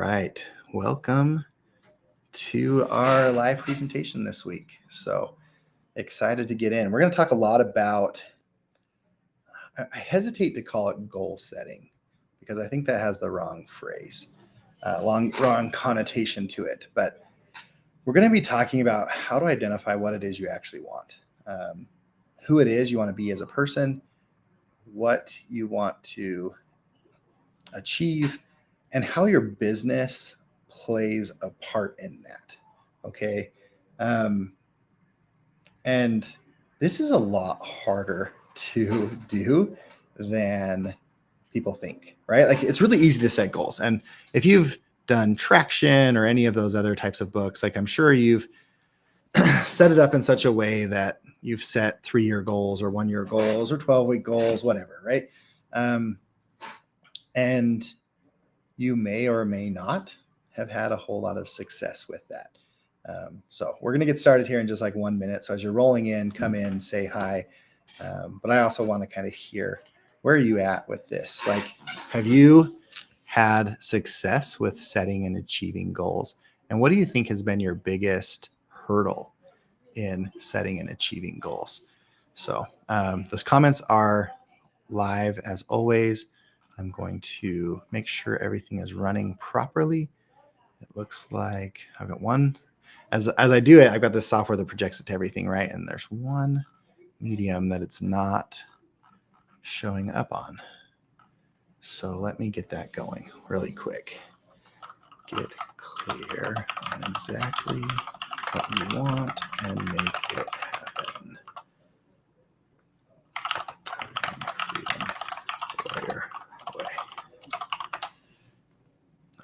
right. Welcome to our live presentation this week. So excited to get in. We're going to talk a lot about, I hesitate to call it goal setting because I think that has the wrong phrase, wrong connotation to it. But we're going to be talking about how to identify what it is you actually want, who it is you want to be as a person, what you want to achieve, and how your business plays a part in that. Okay. Um, and this is a lot harder to do than people think, right? Like it's really easy to set goals. And if you've done Traction or any of those other types of books, like I'm sure you've set it up in such a way that you've set 3-year goals or 1-year goals or 12-week goals, whatever, right? And you may or may not have had a whole lot of success with that. So we're going to get started here in just like 1 minute. So as you're rolling in, come in, say hi. But I also want to kind of hear, where are you at with this? Like, have you had success with setting and achieving goals? And what do you think has been your biggest hurdle in setting and achieving goals? So those comments are live as always. I'm going to make sure everything is running properly. It looks like I've got one. As I do it, I've got this software that projects it to everything, right? And there's one medium that it's not showing up on. So let me get that going really quick. Get clear on exactly what you want and make it happen.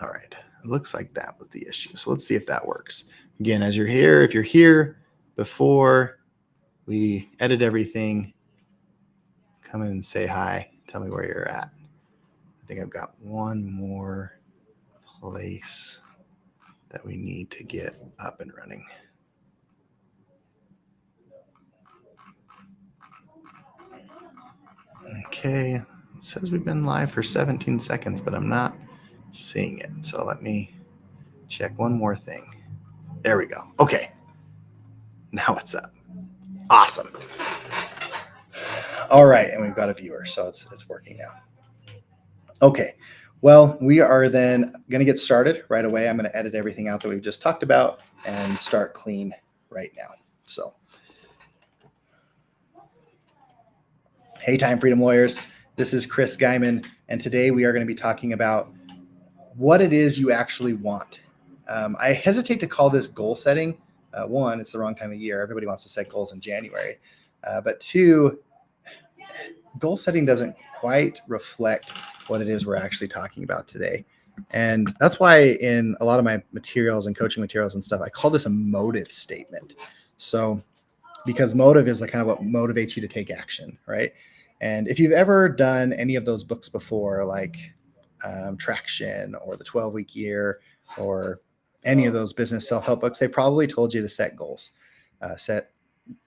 All right. It looks like that was the issue. So let's see if that works. Again, as you're here, if you're here before we edit everything, come in and say hi. Tell me where you're at. I think I've got one more place that we need to get up and running. Okay. It says we've been live for 17 seconds, but I'm not seeing it. So let me check one more thing. There we go. Okay. Now it's up. Awesome. All right. And we've got a viewer, so it's working now. Okay. Well, we are then going to get started right away. I'm going to edit everything out that we've just talked about and start clean right now. So, hey, Time Freedom Lawyers. This is Chris Guyman, and today we are going to be talking about what it is you actually want. I hesitate to call this goal setting. One, it's the wrong time of year. Everybody wants to set goals in January. But two, goal setting doesn't quite reflect what it is we're actually talking about today. And that's why in a lot of my materials and coaching materials and stuff, I call this a motive statement. So because motive is like kind of what motivates you to take action, right? And if you've ever done any of those books before, like Traction or the 12-week year or any of those business self-help books, they probably told you to set goals, set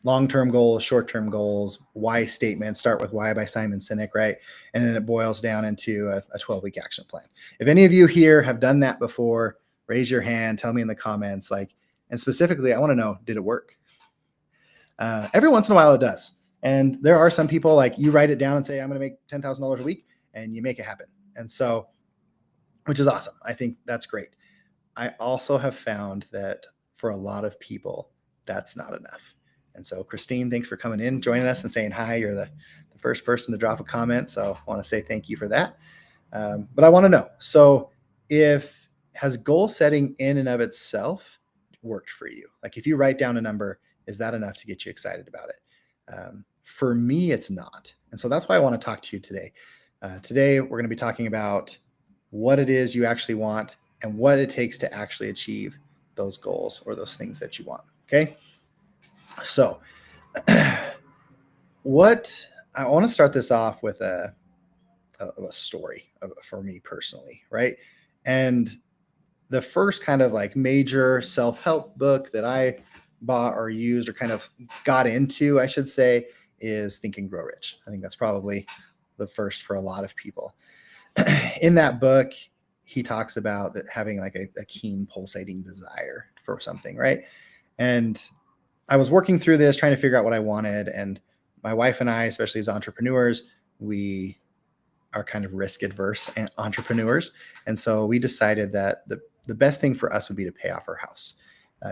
long-term goals, short-term goals, why statements. Start with Why by Simon Sinek, right? And then it boils down into a 12-week action plan. If any of you here have done that before, raise your hand, tell me in the comments, and specifically, I want to know, did it work? Every once in a while it does. And there are some people, like, you write it down and say, I'm going to make $10,000 a week, and you make it happen. And so, which is awesome. I think that's great. I also have found that for a lot of people, that's not enough. And so, Christine, thanks for coming in, joining us and saying hi. You're the first person to drop a comment. So I want to say thank you for that. But I want to know, so has goal setting in and of itself worked for you? Like if you write down a number, is that enough to get you excited about it? For me, it's not. And so that's why I want to talk to you today. Today, we're going to be talking about what it is you actually want and what it takes to actually achieve those goals or those things that you want. Okay. So I want to start this off with a story for me personally. Right. And the first kind of like major self-help book that I bought or used or kind of got into, I should say, is Think and Grow Rich. I think that's probably the first for a lot of people. In that book, he talks about that having like a keen pulsating desire for something, right? And I was working through this, trying to figure out what I wanted. And my wife and I, especially as entrepreneurs, we are kind of risk adverse entrepreneurs. And so we decided that the best thing for us would be to pay off our house.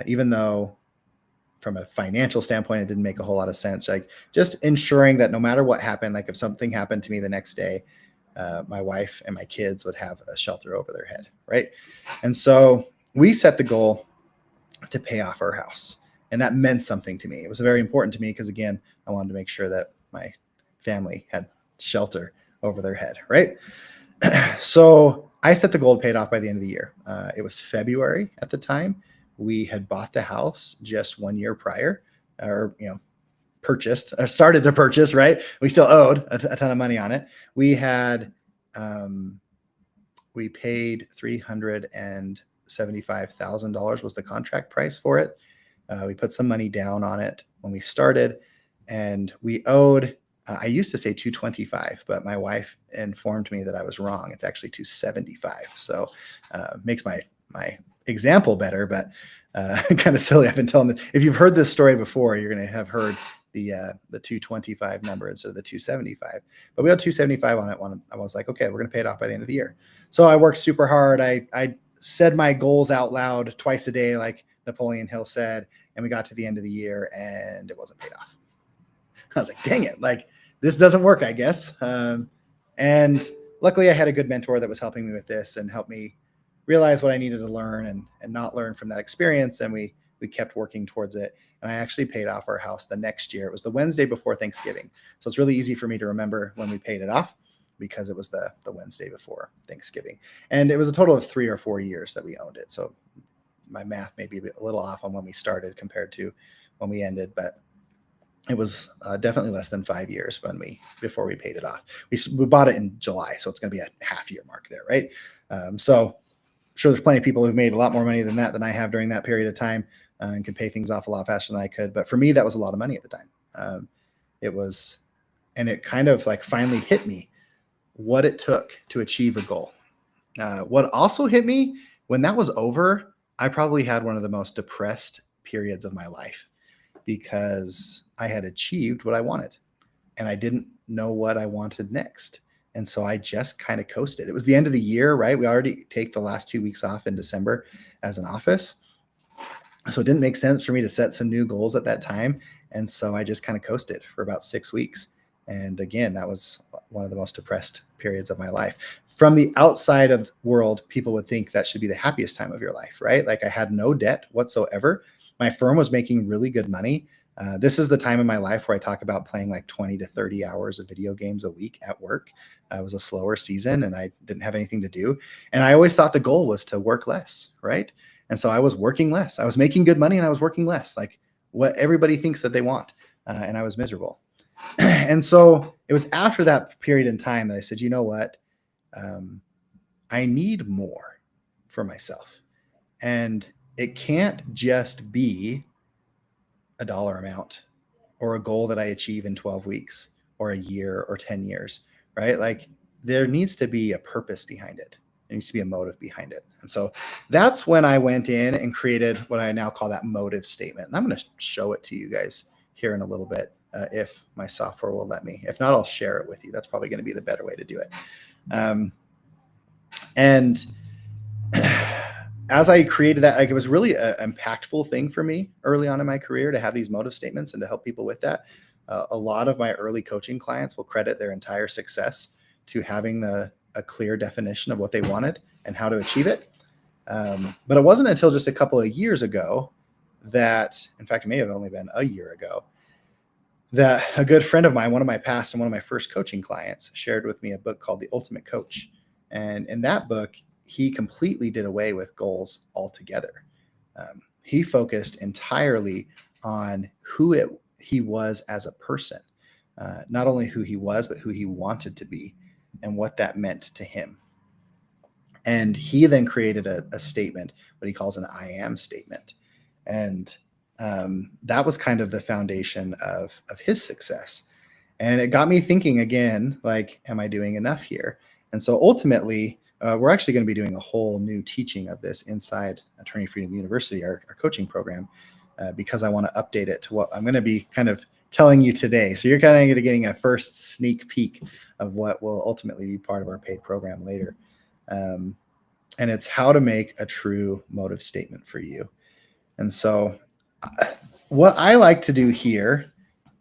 Even though from a financial standpoint, it didn't make a whole lot of sense. Like just ensuring that no matter what happened, like if something happened to me the next day, my wife and my kids would have a shelter over their head, right? And so we set the goal to pay off our house. And that meant something to me. It was very important to me because, again, I wanted to make sure that my family had shelter over their head, right? So I set the goal to pay it off by the end of the year. It was February at the time. We had bought the house just 1 year prior, or purchased or started to purchase, right? We still owed a ton of money on it. We had we paid $375,000 was the contract price for it. We put some money down on it when we started, and we owed I used to say 225, but my wife informed me that I was wrong. It's actually 275. So makes my example better, but kind of silly. I've been telling them, if you've heard this story before, you're going to have heard the 225 number instead of the 275. But we had 275 on it when I was like, okay, we're going to pay it off by the end of the year. So I worked super hard. I said my goals out loud twice a day, like Napoleon Hill said, and we got to the end of the year and it wasn't paid off. I was like, dang it, like this doesn't work, I guess. And luckily I had a good mentor that was helping me with this and helped me realize what I needed to learn and not learn from that experience. And we kept working towards it. And I actually paid off our house the next year. It was the Wednesday before Thanksgiving. So it's really easy for me to remember when we paid it off because it was the Wednesday before Thanksgiving. And it was a total of 3 or 4 years that we owned it. So my math may be a little off on when we started compared to when we ended, but it was definitely less than 5 years before we paid it off. We bought it in July, so it's going to be a half year mark there, right? So I'm sure there's plenty of people who've made a lot more money than I have during that period of time and can pay things off a lot faster than I could. But for me, that was a lot of money at the time. And it kind of like finally hit me what it took to achieve a goal. What also hit me when that was over, I probably had one of the most depressed periods of my life because I had achieved what I wanted and I didn't know what I wanted next. And so I just kind of coasted. It was the end of the year, right? We already take the last 2 weeks off in December as an office. So it didn't make sense for me to set some new goals at that time. And so I just kind of coasted for about 6 weeks. And again, that was one of the most depressed periods of my life. From the outside of the world, people would think that should be the happiest time of your life, right? Like I had no debt whatsoever. My firm was making really good money. This is the time in my life where I talk about playing like 20 to 30 hours of video games a week at work. It was a slower season and I didn't have anything to do. And I always thought the goal was to work less, right? And so I was working less. I was making good money and I was working less, like what everybody thinks that they want. And I was miserable. And so it was after that period in time that I said, you know what? I need more for myself. And it can't just be a dollar amount or a goal that I achieve in 12 weeks or a year or 10 years, right? Like there needs to be a purpose behind it. There needs to be a motive behind it. And so that's when I went in and created what I now call that motive statement. And I'm going to show it to you guys here in a little bit if my software will let me. If not, I'll share it with you. That's probably going to be the better way to do it. And as I created that, like it was really an impactful thing for me early on in my career to have these motive statements and to help people with that. A lot of my early coaching clients will credit their entire success to having a clear definition of what they wanted and how to achieve it. But it wasn't until just a couple of years ago that, in fact, it may have only been a year ago, that a good friend of mine, one of my past and one of my first coaching clients, shared with me a book called The Ultimate Coach. And in that book, he completely did away with goals altogether. He focused entirely on who he was as a person, not only who he was, but who he wanted to be and what that meant to him. And he then created a statement, what he calls an I am statement. And that was kind of the foundation of his success. And it got me thinking again, like, am I doing enough here? And so ultimately, We're actually going to be doing a whole new teaching of this inside Attorney Freedom University, our coaching program, because I want to update it to what I'm going to be kind of telling you today. So you're kind of getting a first sneak peek of what will ultimately be part of our paid program later. And it's how to make a true motive statement for you. And so what I like to do here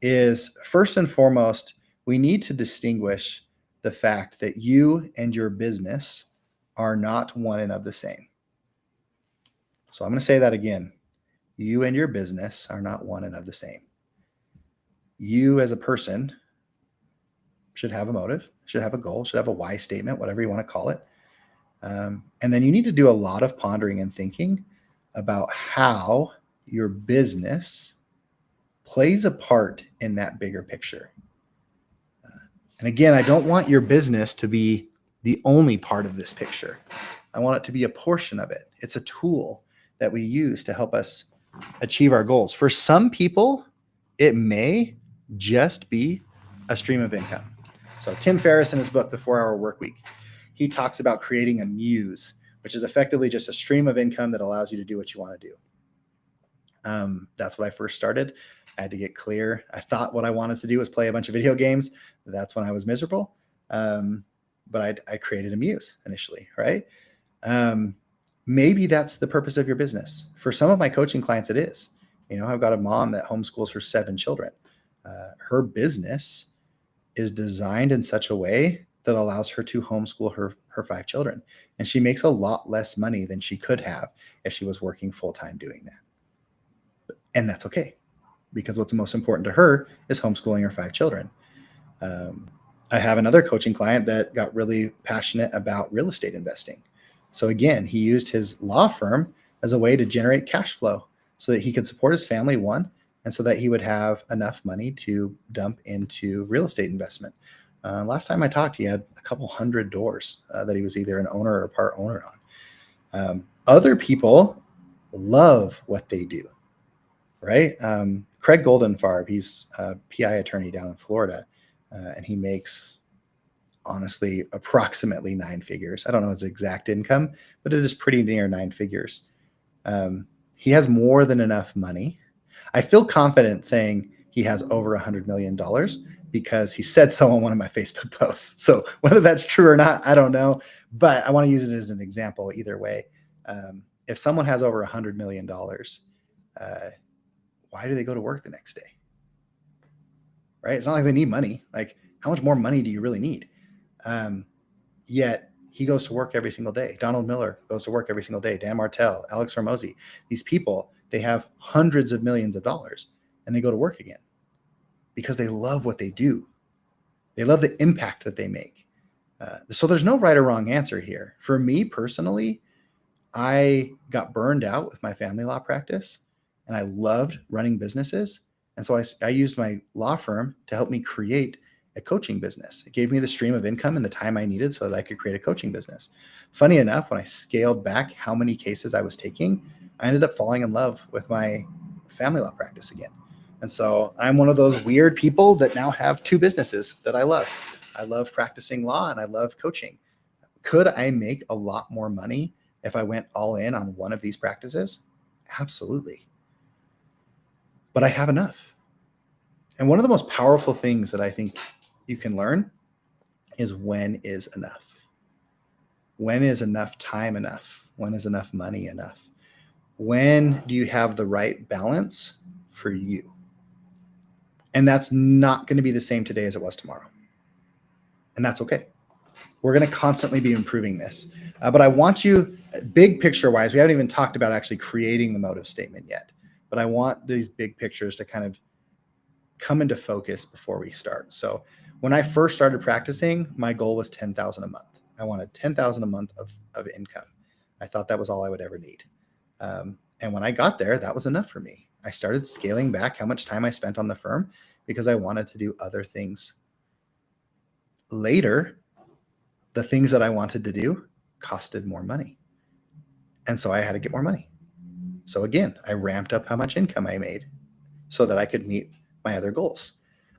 is, first and foremost, we need to distinguish the fact that you and your business are not one and of the same. So I'm going to say that again. You and your business are not one and of the same. You as a person should have a motive, should have a goal, should have a why statement, whatever you want to call it. And then you need to do a lot of pondering and thinking about how your business plays a part in that bigger picture. And again, I don't want your business to be the only part of this picture. I want it to be a portion of it. It's a tool that we use to help us achieve our goals. For some people, it may just be a stream of income. So Tim Ferriss, in his book, The 4-Hour Workweek, he talks about creating a muse, which is effectively just a stream of income that allows you to do what you want to do. That's what I first started. I had to get clear. I thought what I wanted to do was play a bunch of video games. That's when I was miserable. But I created a muse initially, right? Maybe that's the purpose of your business. For some of my coaching clients, it is. I've got a mom that homeschools her 7 children. Her business is designed in such a way that allows her to homeschool her 5 children. And she makes a lot less money than she could have if she was working full-time doing that. And that's okay, because what's most important to her is homeschooling her 5 children. I have another coaching client that got really passionate about real estate investing. So again, he used his law firm as a way to generate cash flow so that he could support his family, one, and so that he would have enough money to dump into real estate investment. Last time I talked, he had a couple hundred doors that he was either an owner or part owner on. Other people love what they do, right? Craig Goldenfarb, he's a PI attorney down in Florida, and he makes, honestly, approximately 9 figures. I don't know his exact income, but it is pretty near 9 figures. He has more than enough money. I feel confident saying he has over $100 million because he said so on one of my Facebook posts. So whether that's true or not, I don't know, but I want to use it as an example either way. If someone has over $100 million, why do they go to work the next day? Right? It's not like they need money. Like, how much more money do you really need? Yet he goes to work every single day. Donald Miller goes to work every single day. Dan Martell, Alex Hormozi, these people, they have hundreds of millions of dollars and they go to work again because they love what they do. They love the impact that they make. So there's no right or wrong answer here. For me personally, I got burned out with my family law practice and I loved running businesses. And so I used my law firm to help me create a coaching business. It gave me the stream of income and the time I needed so that I could create a coaching business. Funny enough, when I scaled back how many cases I was taking, I ended up falling in love with my family law practice again. And so I'm one of those weird people that now have 2 businesses that I love. I love practicing law and I love coaching. Could I make a lot more money if I went all in on one of these practices? Absolutely. But I have enough. And one of the most powerful things that I think you can learn is, when is enough? When is enough time enough? When is enough money enough? When do you have the right balance for you? And that's not going to be the same today as it was tomorrow. And that's okay. We're going to constantly be improving this. But I want you, big picture wise, we haven't even talked about actually creating the motive statement yet. But I want these big pictures to kind of come into focus before we start. So when I first started practicing, my goal was $10,000 a month. I wanted $10,000 a month of income. I thought that was all I would ever need. And when I got there, that was enough for me. I started scaling back how much time I spent on the firm because I wanted to do other things. Later, the things that I wanted to do costed more money. And so I had to get more money. So again, I ramped up how much income I made so that I could meet my other goals.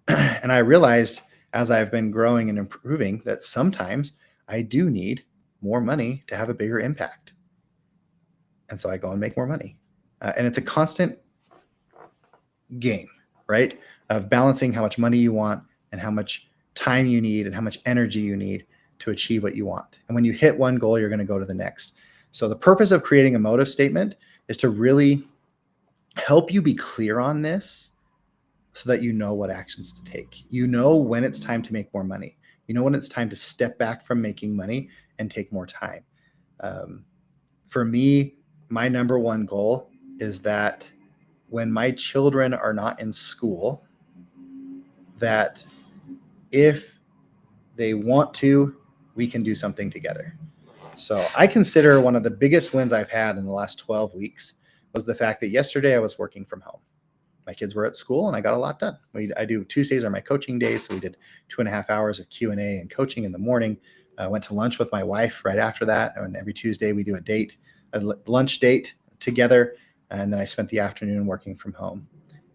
And I realized as I've been growing and improving that sometimes I do need more money to have a bigger impact. And so I go and make more money. And it's a constant game, right? Of balancing how much money you want and how much time you need and how much energy you need to achieve what you want. And when you hit one goal, you're going to go to the next. So the purpose of creating a motive statement is to really help you be clear on this so that you know what actions to take. You know when it's time to make more money. You know when it's time to step back from making money and take more time. For me, my number one goal is that when my children are not in school, that if they want to, we can do something together. So I consider one of the biggest wins I've had in the last 12 weeks was the fact that yesterday I was working from home. My kids were at school and I got a lot done. I do Tuesdays are my coaching days. So we did 2.5 hours of Q&A and coaching in the morning. I went to lunch with my wife right after that. And every Tuesday we do a lunch date together. And then I spent the afternoon working from home.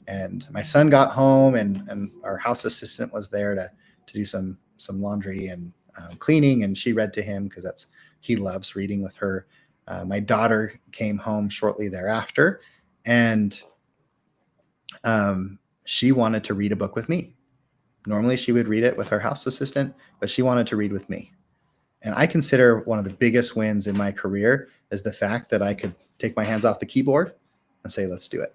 And my son got home and our house assistant was there to do some laundry and cleaning. And she read to him because he loves reading with her. My daughter came home shortly thereafter and she wanted to read a book with me. Normally she would read it with her house assistant, but she wanted to read with me. And I consider one of the biggest wins in my career is the fact that I could take my hands off the keyboard and say, let's do it.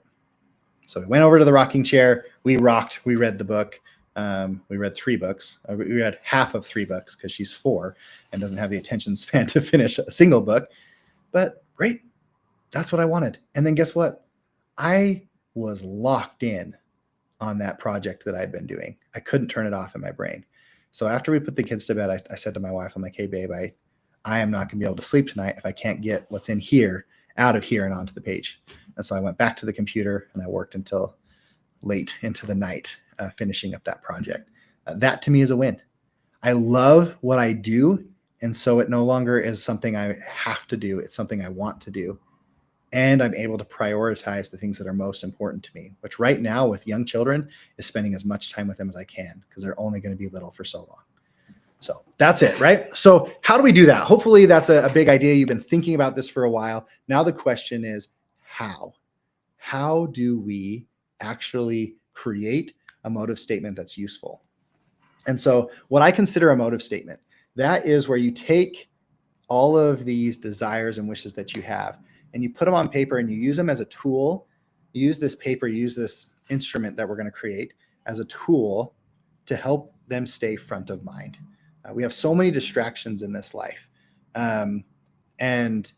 So we went over to the rocking chair. We rocked. We read the book. We read 3 books. We read half of 3 books because she's 4 and doesn't have the attention span to finish a single book. But great. That's what I wanted. And then guess what? I was locked in on that project that I'd been doing. I couldn't turn it off in my brain. So after we put the kids to bed, I said to my wife, I'm like, hey, babe, I am not going to be able to sleep tonight if I can't get what's in here out of here and onto the page. And so I went back to the computer and I worked until late into the night, finishing up that project. That to me is a win. I love what I do. And so it no longer is something I have to do. It's something I want to do. And I'm able to prioritize the things that are most important to me, which right now with young children is spending as much time with them as I can because they're only going to be little for so long. So that's it, right? So how do we do that? Hopefully that's a big idea. You've been thinking about this for a while. Now the question is how? How do we actually create a motive statement that's useful? And so what I consider a motive statement, that is where you take all of these desires and wishes that you have and you put them on paper and you use them as a tool. You use this paper, you use this instrument that we're going to create as a tool to help them stay front of mind. We have so many distractions in this life. And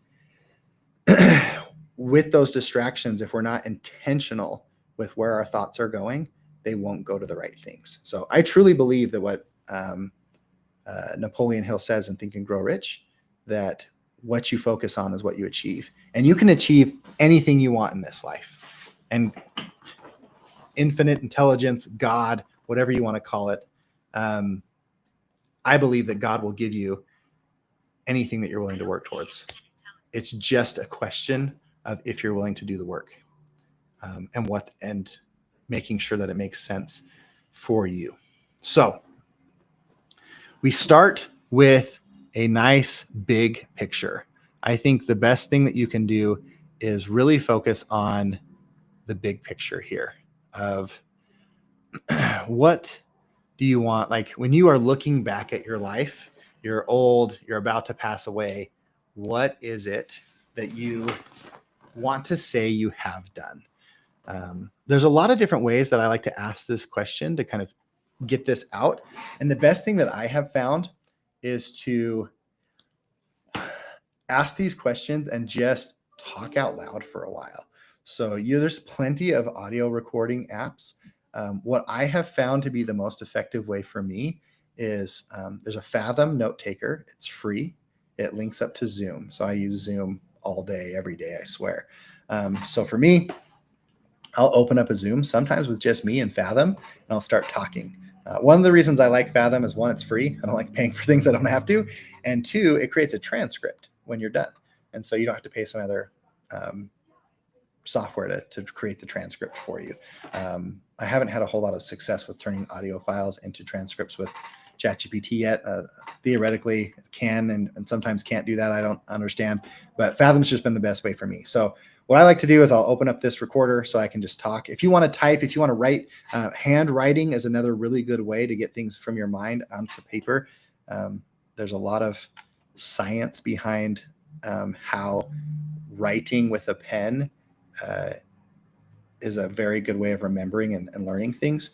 with those distractions, if we're not intentional with where our thoughts are going, they won't go to the right things. So I truly believe that what Napoleon Hill says in Think and Grow Rich, that what you focus on is what you achieve. And you can achieve anything you want in this life. And infinite intelligence, God, whatever you want to call it, I believe that God will give you anything that you're willing to work towards. It's just a question of if you're willing to do the work, and making sure that it makes sense for you. So we start with a nice big picture. I think the best thing that you can do is really focus on the big picture here of what do you want? Like when you are looking back at your life, you're old, you're about to pass away. What is it that you want to say you have done? There's a lot of different ways that I like to ask this question to kind of get this out. And the best thing that I have found is to ask these questions and just talk out loud for a while. So there's plenty of audio recording apps. What I have found to be the most effective way for me is there's a Fathom note taker. It's free. It links up to Zoom. So I use Zoom all day, every day, I swear. So for me, I'll open up a Zoom sometimes with just me and Fathom, and I'll start talking. One of the reasons I like Fathom is 1, it's free. I don't like paying for things I don't have to. And 2, it creates a transcript when you're done. And so you don't have to pay some other software to create the transcript for you. I haven't had a whole lot of success with turning audio files into transcripts with ChatGPT yet. Theoretically can and sometimes can't do that. I don't understand, but Fathom's just been the best way for me. So what I like to do is I'll open up this recorder so I can just talk. If you want to type, if you want to write, handwriting is another really good way to get things from your mind onto paper. There's a lot of science behind how writing with a pen is a very good way of remembering and learning things.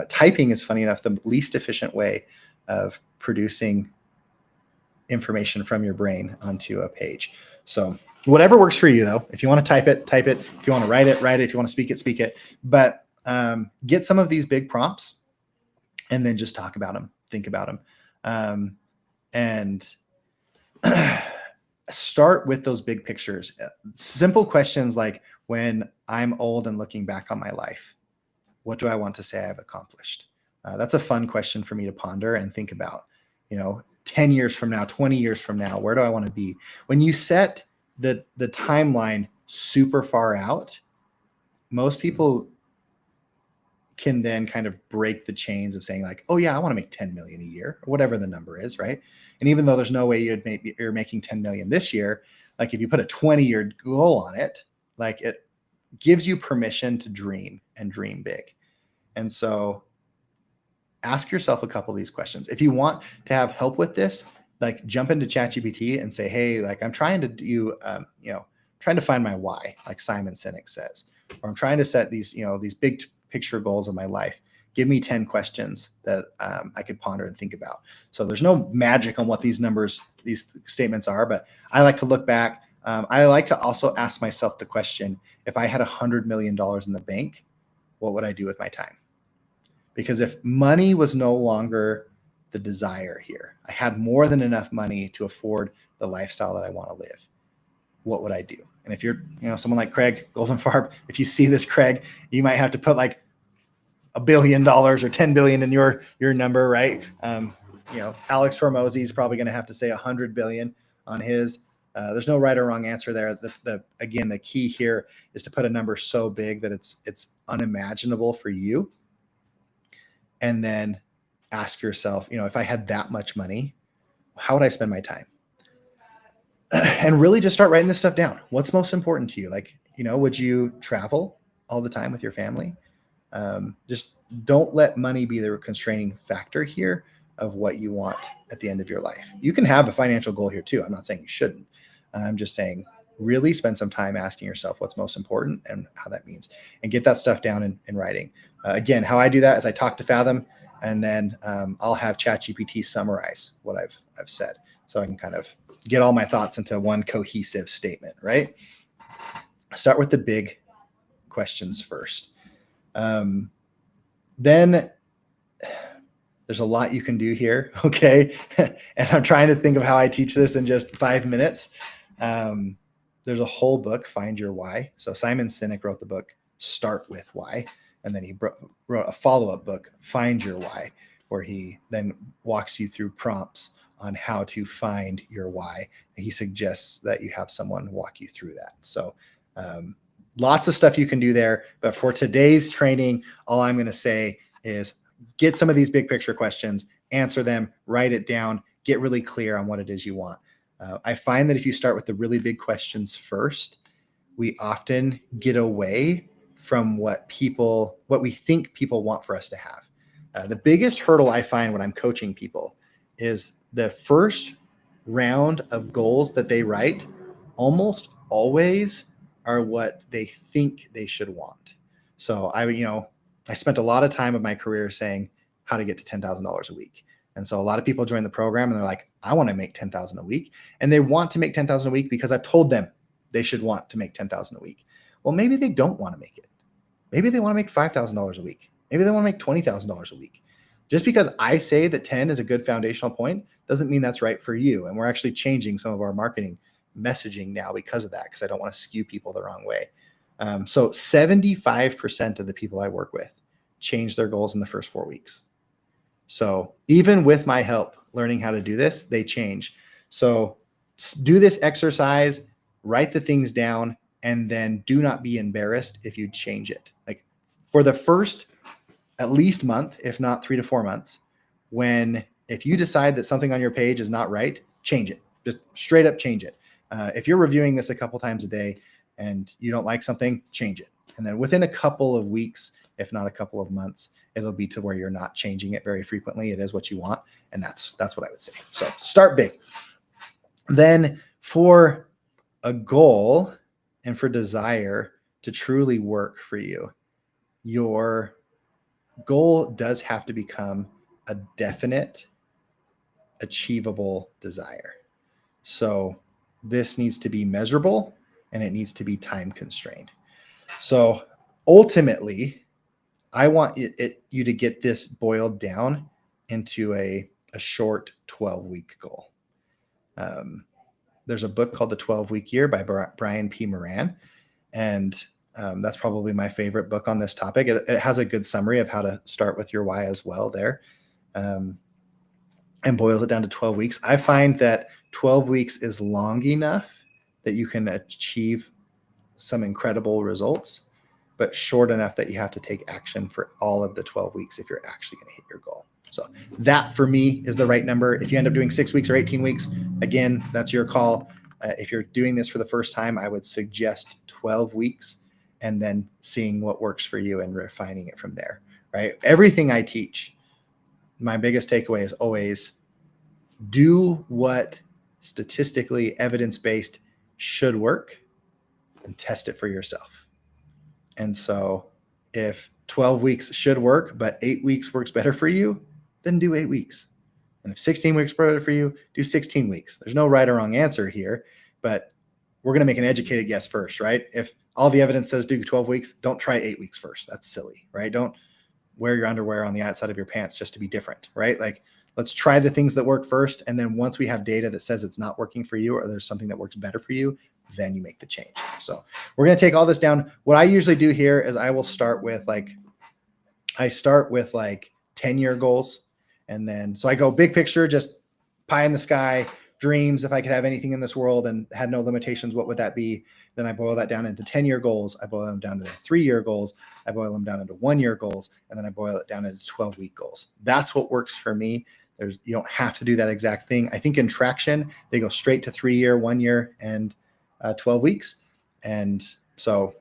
Typing is, funny enough, the least efficient way of producing information from your brain onto a page. So whatever works for you, though. If you want to type it, type it. If you want to write it, write it. If you want to speak it, speak it. But get some of these big prompts and then just talk about them, think about them. And start with those big pictures. Simple questions like, when I'm old and looking back on my life, what do I want to say I've accomplished? That's a fun question for me to ponder and think about. 10 years from now, 20 years from now, where do I want to be? When you set the timeline super far out, most people can then kind of break the chains of saying like, oh yeah, I want to make 10 million a year, or whatever the number is, right? And even though there's no way you're making 10 million this year, like if you put a 20-year goal on it, like it gives you permission to dream and dream big. And so ask yourself a couple of these questions. If you want to have help with this, like jump into ChatGPT and say, hey, like I'm trying to do, trying to find my why, like Simon Sinek says, or I'm trying to set these, these big picture goals of my life. Give me 10 questions that I could ponder and think about. So there's no magic on what these numbers, these statements are, but I like to look back. I like to also ask myself the question, if I had $100 million in the bank, what would I do with my time? Because if money was no longer the desire here, I had more than enough money to afford the lifestyle that I want to live, what would I do? And if you're, someone like Craig Goldenfarb, if you see this, Craig, you might have to put like $1 billion or 10 billion in your number, right? Alex Hormozy is probably going to have to say 100 billion on his. There's no right or wrong answer there. Again, the key here is to put a number so big that it's unimaginable for you. And then ask yourself, if I had that much money, how would I spend my time? And really just start writing this stuff down. What's most important to you? Like, would you travel all the time with your family? Just don't let money be the constraining factor here of what you want at the end of your life. You can have a financial goal here too. I'm not saying you shouldn't. I'm just saying really spend some time asking yourself what's most important and how that means, and get that stuff down in writing. Again, how I do that is I talk to Fathom, and then I'll have ChatGPT summarize what I've said, so I can kind of get all my thoughts into one cohesive statement, right? Start with the big questions first. Then there's a lot you can do here, okay? And I'm trying to think of how I teach this in just 5 minutes. There's a whole book, Find Your Why. So Simon Sinek wrote the book, Start With Why. And then he wrote a follow-up book, Find Your Why, where he then walks you through prompts on how to find your why. And he suggests that you have someone walk you through that. So lots of stuff you can do there. But for today's training, all I'm going to say is get some of these big picture questions, answer them, write it down, get really clear on what it is you want. I find that if you start with the really big questions first, we often get away from what we think people want for us to have. The biggest hurdle I find when I'm coaching people is the first round of goals that they write almost always are what they think they should want. So I spent a lot of time of my career saying how to get to $10,000 a week. And so a lot of people join the program and they're like, I want to make 10,000 a week. And they want to make 10,000 a week because I've told them they should want to make 10,000 a week. Well, maybe they don't want to make it. Maybe they want to make $5,000 a week. Maybe they want to make $20,000 a week. Just because I say that 10 is a good foundational point doesn't mean that's right for you. And we're actually changing some of our marketing messaging now because of that, because I don't want to skew people the wrong way. So 75% of the people I work with change their goals in the first 4 weeks. So even with my help learning how to do this, they change. So do this exercise, write the things down, and then do not be embarrassed if you change it. Like for the first at least month, if not 3 to 4 months, when if you decide that something on your page is not right, change it. Just straight up change it. If you're reviewing this a couple times a day and you don't like something, change it. And then within a couple of weeks, if not a couple of months, it'll be to where you're not changing it very frequently. It is what you want. And that's what I would say. So start big. Then for a goal and for desire to truly work for you, your goal does have to become a definite, achievable desire. So this needs to be measurable and it needs to be time constrained. So ultimately, I want you to get this boiled down into a short 12-week goal. There's a book called The 12-Week Year by Brian P. Moran. And that's probably my favorite book on this topic. It has a good summary of how to start with your why as well there, and boils it down to 12 weeks. I find that 12 weeks is long enough that you can achieve some incredible results, but short enough that you have to take action for all of the 12 weeks if you're actually going to hit your goal. So that for me is the right number. If you end up doing 6 weeks or 18 weeks, again, that's your call. If you're doing this for the first time, I would suggest 12 weeks and then seeing what works for you and refining it from there, right? Everything I teach, my biggest takeaway is always do what statistically evidence-based should work and test it for yourself. And so if 12 weeks should work, but 8 weeks works better for you, then do 8 weeks. And if 16 weeks better for you, do 16 weeks. There's no right or wrong answer here, but we're going to make an educated guess first, right? If all the evidence says do 12 weeks, don't try 8 weeks first. That's silly, right? Don't wear your underwear on the outside of your pants just to be different, right? Like, let's try the things that work first. And then once we have data that says it's not working for you or there's something that works better for you, then you make the change. So we're going to take all this down. What I usually do here is I will start with like 10-year goals. And then, so I go big picture, just pie in the sky, dreams. If I could have anything in this world and had no limitations, what would that be? Then I boil that down into 10-year goals. I boil them down to 3-year goals. I boil them down into 1-year goals. And then I boil it down into 12-week goals. That's what works for me. You don't have to do that exact thing. I think in Traction, they go straight to 3-year, 1-year, and 12 weeks. And so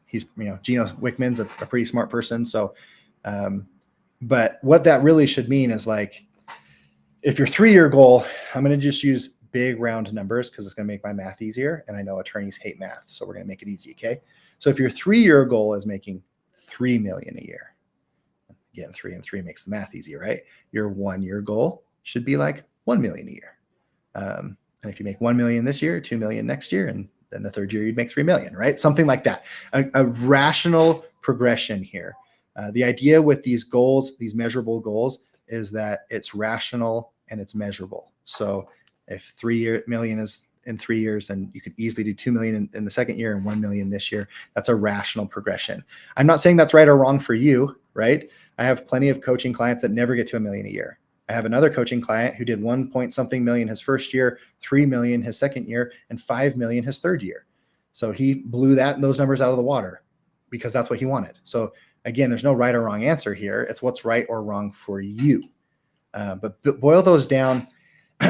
he's, Gino Wickman's a pretty smart person. So, but what that really should mean is like, if your 3-year goal, I'm going to just use big round numbers because it's going to make my math easier. And I know attorneys hate math, so we're going to make it easy. Okay. So if your 3-year goal is making $3 million a year, again, 3 and 3 makes the math easy, right? Your 1-year goal should be like $1 million a year. And if you make 1 million this year, 2 million next year, and then the third year, you'd make 3 million, right? Something like that. A rational progression here. The idea with these goals, these measurable goals, is that it's rational and it's measurable. So if 3 million is in 3 years, then you could easily do 2 million in the second year and 1 million this year. That's a rational progression. I'm not saying that's right or wrong for you, right? I have plenty of coaching clients that never get to 1 million a year. I have another coaching client who did 1 point something million his first year, 3 million his second year, and 5 million his third year. So he blew those numbers out of the water because that's what he wanted. So again, there's no right or wrong answer here. It's what's right or wrong for you. But boil those down.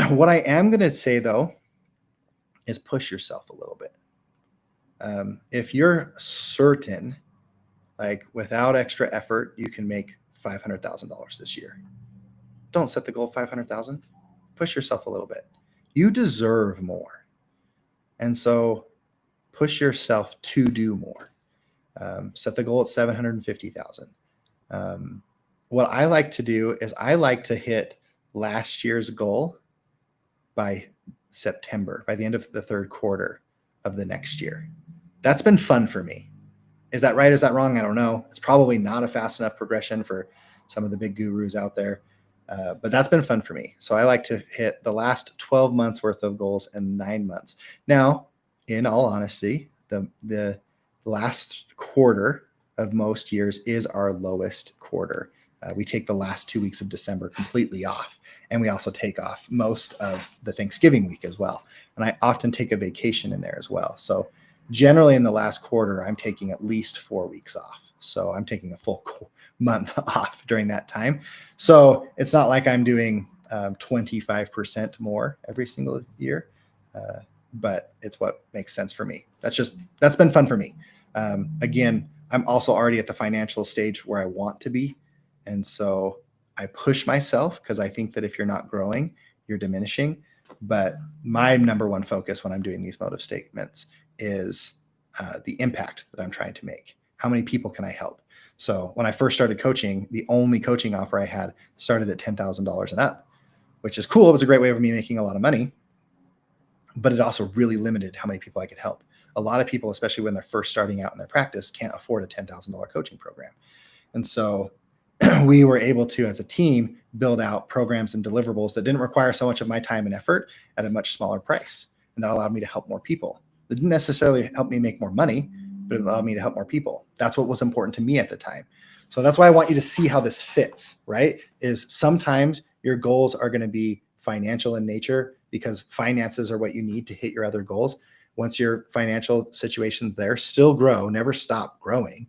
What I am going to say, though, is push yourself a little bit. If you're certain, like without extra effort, you can make $500,000 this year, don't set the goal of 500,000. Push yourself a little bit. You deserve more. And so push yourself to do more. Set the goal at 750,000. What I like to do is I like to hit last year's goal by September, by the end of the third quarter of the next year. That's been fun for me. Is that right? Is that wrong? I don't know. It's probably not a fast enough progression for some of the big gurus out there. But that's been fun for me. So I like to hit the last 12 months worth of goals in 9 months. Now, in all honesty, the last quarter of most years is our lowest quarter. We take the last 2 weeks of December completely off. And we also take off most of the Thanksgiving week as well. And I often take a vacation in there as well. So generally in the last quarter, I'm taking at least 4 weeks off. So I'm taking a full month off during that time. So it's not like I'm doing 25% more every single year. But it's what makes sense for me. That's been fun for me. Again, I'm also already at the financial stage where I want to be. And so I push myself because I think that if you're not growing, you're diminishing. But my number one focus when I'm doing these motive statements is the impact that I'm trying to make. How many people can I help? So when I first started coaching, the only coaching offer I had started at $10,000 and up, which is cool. It was a great way of me making a lot of money, but it also really limited how many people I could help. A lot of people, especially when they're first starting out in their practice, can't afford a $10,000 coaching program. And so we were able to, as a team, build out programs and deliverables that didn't require so much of my time and effort at a much smaller price. And that allowed me to help more people. It didn't necessarily help me make more money, but it allowed me to help more people. That's what was important to me at the time. So that's why I want you to see how this fits, right? Is sometimes your goals are going to be financial in nature because finances are what you need to hit your other goals. Once your financial situation's there, still grow, never stop growing.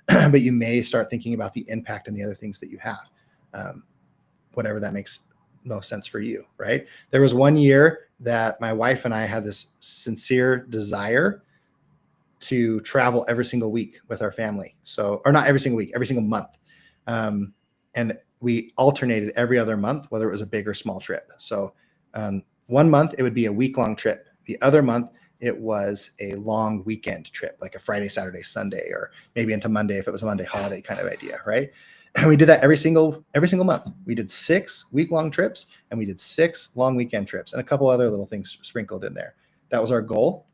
But you may start thinking about the impact and the other things that you have, whatever that makes most sense for you, right? There was one year that my wife and I had this sincere desire to travel every single week with our family. So, or not every single week, every single month. And we alternated every other month, whether it was a big or small trip. So 1 month, it would be a week-long trip. The other month, it was a long weekend trip, like a Friday, Saturday, Sunday, or maybe into Monday if it was a Monday holiday kind of idea, right? And we did that every single month. We did 6 week-long trips, and we did 6 long weekend trips, and a couple other little things sprinkled in there. That was our goal.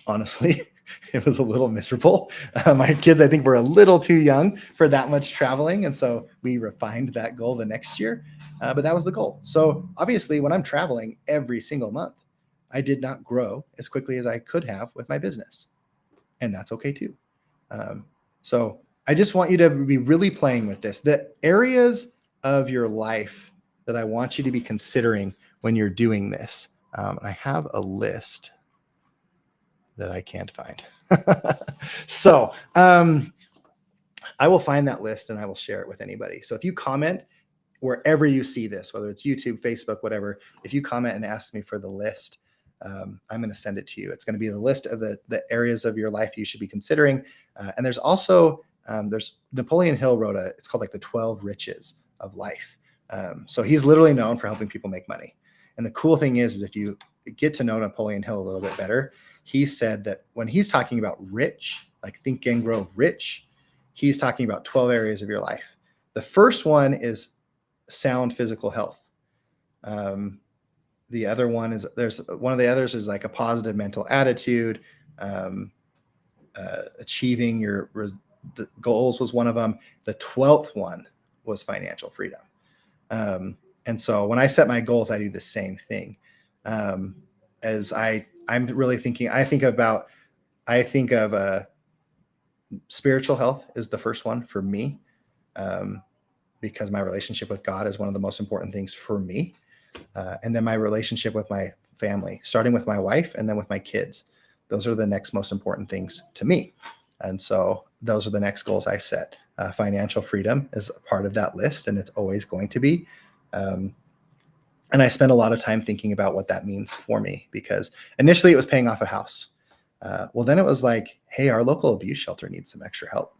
Honestly, it was a little miserable. My kids, I think, were a little too young for that much traveling, and so we refined that goal the next year. But that was the goal. So obviously, when I'm traveling every single month, I did not grow as quickly as I could have with my business. And that's okay too. So I just want you to be really playing with this. The areas of your life that I want you to be considering when you're doing this. I have a list that I can't find. So I will find that list and I will share it with anybody. So if you comment wherever you see this, whether it's YouTube, Facebook, whatever, if you comment and ask me for the list, I'm going to send it to you. It's going to be the list of the areas of your life you should be considering. And there's also, there's Napoleon Hill wrote it's called like the 12 riches of life. So he's literally known for helping people make money. And the cool thing is if you get to know Napoleon Hill a little bit better, he said that when he's talking about rich, like Think and Grow Rich, he's talking about 12 areas of your life. The first one is sound physical health. The other one is one of the others is like a positive mental attitude. Achieving your goals was one of them. The 12th one was financial freedom. And so when I set my goals, I do the same thing. As I'm really thinking, I think of spiritual health is the first one for me, because my relationship with God is one of the most important things for me. And then my relationship with my family, starting with my wife and then with my kids. Those are the next most important things to me. And so those are the next goals I set. Financial freedom is a part of that list, and it's always going to be. And I spent a lot of time thinking about what that means for me, because initially it was paying off a house. Well, then it was like, hey, our local abuse shelter needs some extra help.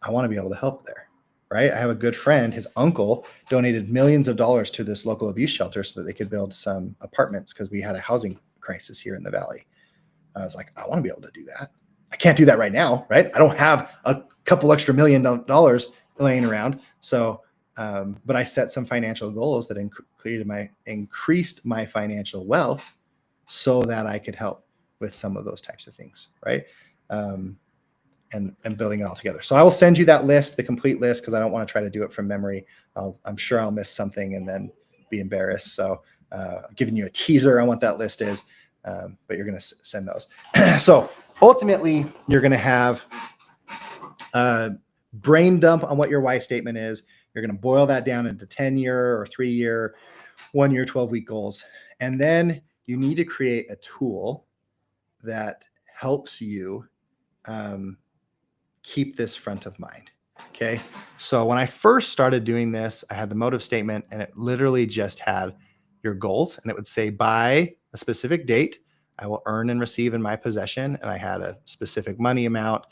I want to be able to help there, right? I have a good friend, his uncle donated millions of dollars to this local abuse shelter so that they could build some apartments because we had a housing crisis here in the Valley. I was like, I want to be able to do that. I can't do that right now, right? I don't have a couple extra $1 million laying around. So, but I set some financial goals that increased my financial wealth so that I could help with some of those types of things, right? And building it all together. So I will send you that list, the complete list, because I don't want to try to do it from memory. I'm sure I'll miss something and then be embarrassed. So giving you a teaser on what that list is, but you're going to send those. So ultimately, you're going to have a brain dump on what your why statement is. You're going to boil that down into 10-year or 3-year, 1-year, 12-week goals. And then you need to create a tool that helps you keep this front of mind. Okay. So when I first started doing this, I had the motive statement and it literally just had your goals and it would say by a specific date, I will earn and receive in my possession. And I had a specific money amount.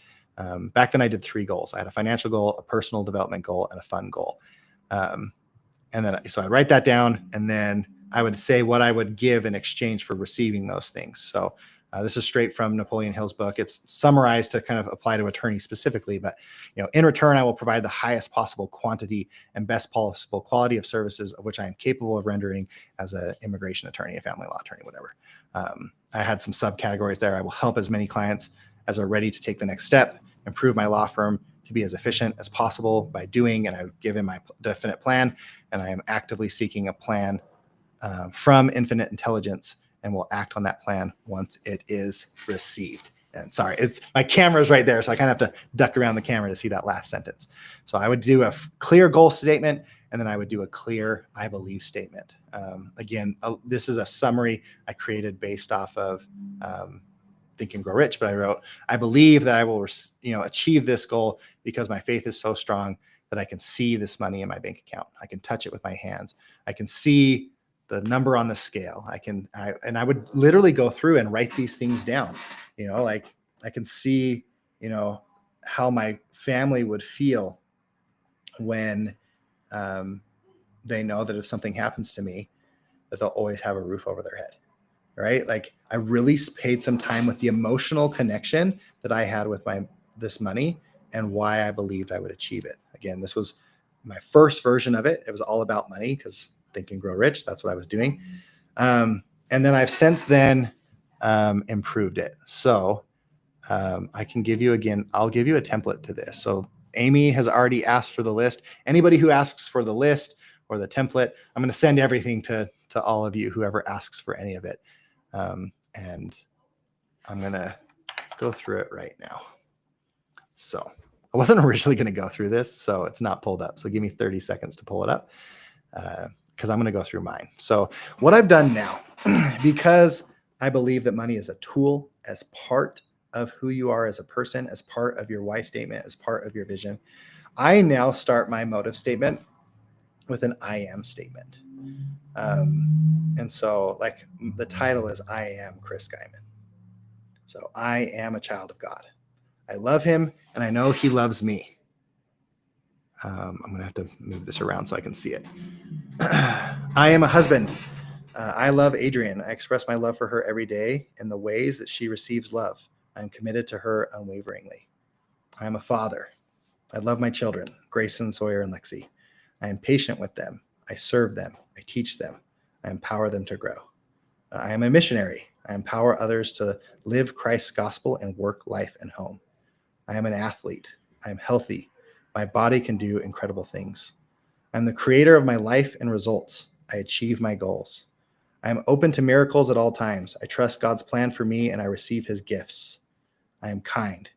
Back then I did 3 goals. I had a financial goal, a personal development goal, and a fun goal. Um, and then, so I'd write that down and then I would say what I would give in exchange for receiving those things. So this is straight from Napoleon Hill's book. It's summarized to kind of apply to attorneys specifically, but in return, I will provide the highest possible quantity and best possible quality of services of which I am capable of rendering as an immigration attorney, a family law attorney, whatever. I had some subcategories there. I will help as many clients as are ready to take the next step, improve my law firm to be as efficient as possible by doing, and I give him my definite plan, and I am actively seeking a plan from Infinite Intelligence and will act on that plan once it is received. And sorry, it's my camera's right there, so I kind of have to duck around the camera to see that last sentence. So I would do a clear goal statement, and then I would do a clear I believe statement. Again, this is a summary I created based off of Think and Grow Rich, but I wrote, I believe that I will achieve this goal because my faith is so strong that I can see this money in my bank account. I can touch it with my hands. I can see the number on the scale. I would literally go through and write these things down. Like I can see, how my family would feel when they know that if something happens to me, that they'll always have a roof over their head. Right? Like I really paid some time with the emotional connection that I had with this money and why I believed I would achieve it. Again, this was my first version of it. It was all about money because Think and Grow Rich. That's what I was doing. And then I've since then improved it. So I can give you I'll give you a template to this. So Amy has already asked for the list. Anybody who asks for the list or the template, I'm going to send everything to all of you, whoever asks for any of it. And I'm going to go through it right now. So I wasn't originally going to go through this, so it's not pulled up. So give me 30 seconds to pull it up because I'm going to go through mine. So what I've done now, because I believe that money is a tool as part of who you are as a person, as part of your why statement, as part of your vision, I now start my motive statement with an I am statement. And so like the title is I am Chris Guyman. So I am a child of God. I love him and I know he loves me. I'm going to have to move this around so I can see it. I am a husband. I love Adrienne. I express my love for her every day in the ways that she receives love. I'm committed to her unwaveringly. I am a father. I love my children, Grayson, Sawyer, and Lexi. I am patient with them. I serve them. I teach them. I empower them to grow. I am a missionary. I empower others to live Christ's gospel in work, life, and home. I am an athlete. I am healthy. My body can do incredible things. I'm the creator of my life and results. I achieve my goals. I am open to miracles at all times. I trust God's plan for me and I receive his gifts. I am kind.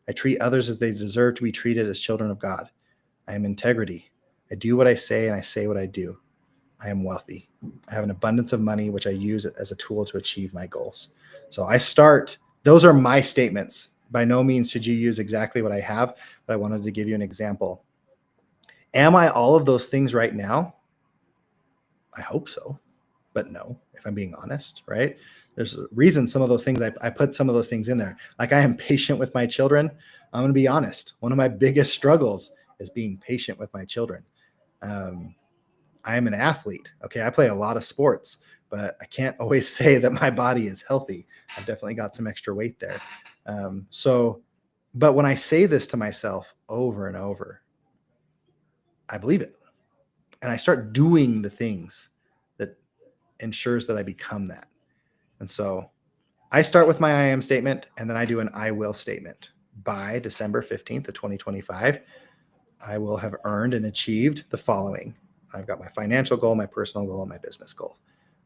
I treat others as they deserve to be treated as children of God. I am integrity. I do what I say and I say what I do. I am wealthy. I have an abundance of money, which I use as a tool to achieve my goals. So those are my statements. By no means should you use exactly what I have, but I wanted to give you an example. Am I all of those things right now? I hope so, but no, if I'm being honest, right? There's a reason some of those things, I put some of those things in there. Like I am patient with my children. I'm going to be honest. One of my biggest struggles is being patient with my children. I am an athlete. Okay. I play a lot of sports, but I can't always say that my body is healthy. I've definitely got some extra weight there. But when I say this to myself over and over, I believe it. And I start doing the things that ensures that I become that. And so I start with my I am statement, and then I do an I will statement. By December 15th of 2025, I will have earned and achieved the following. I've got my financial goal, my personal goal, and my business goal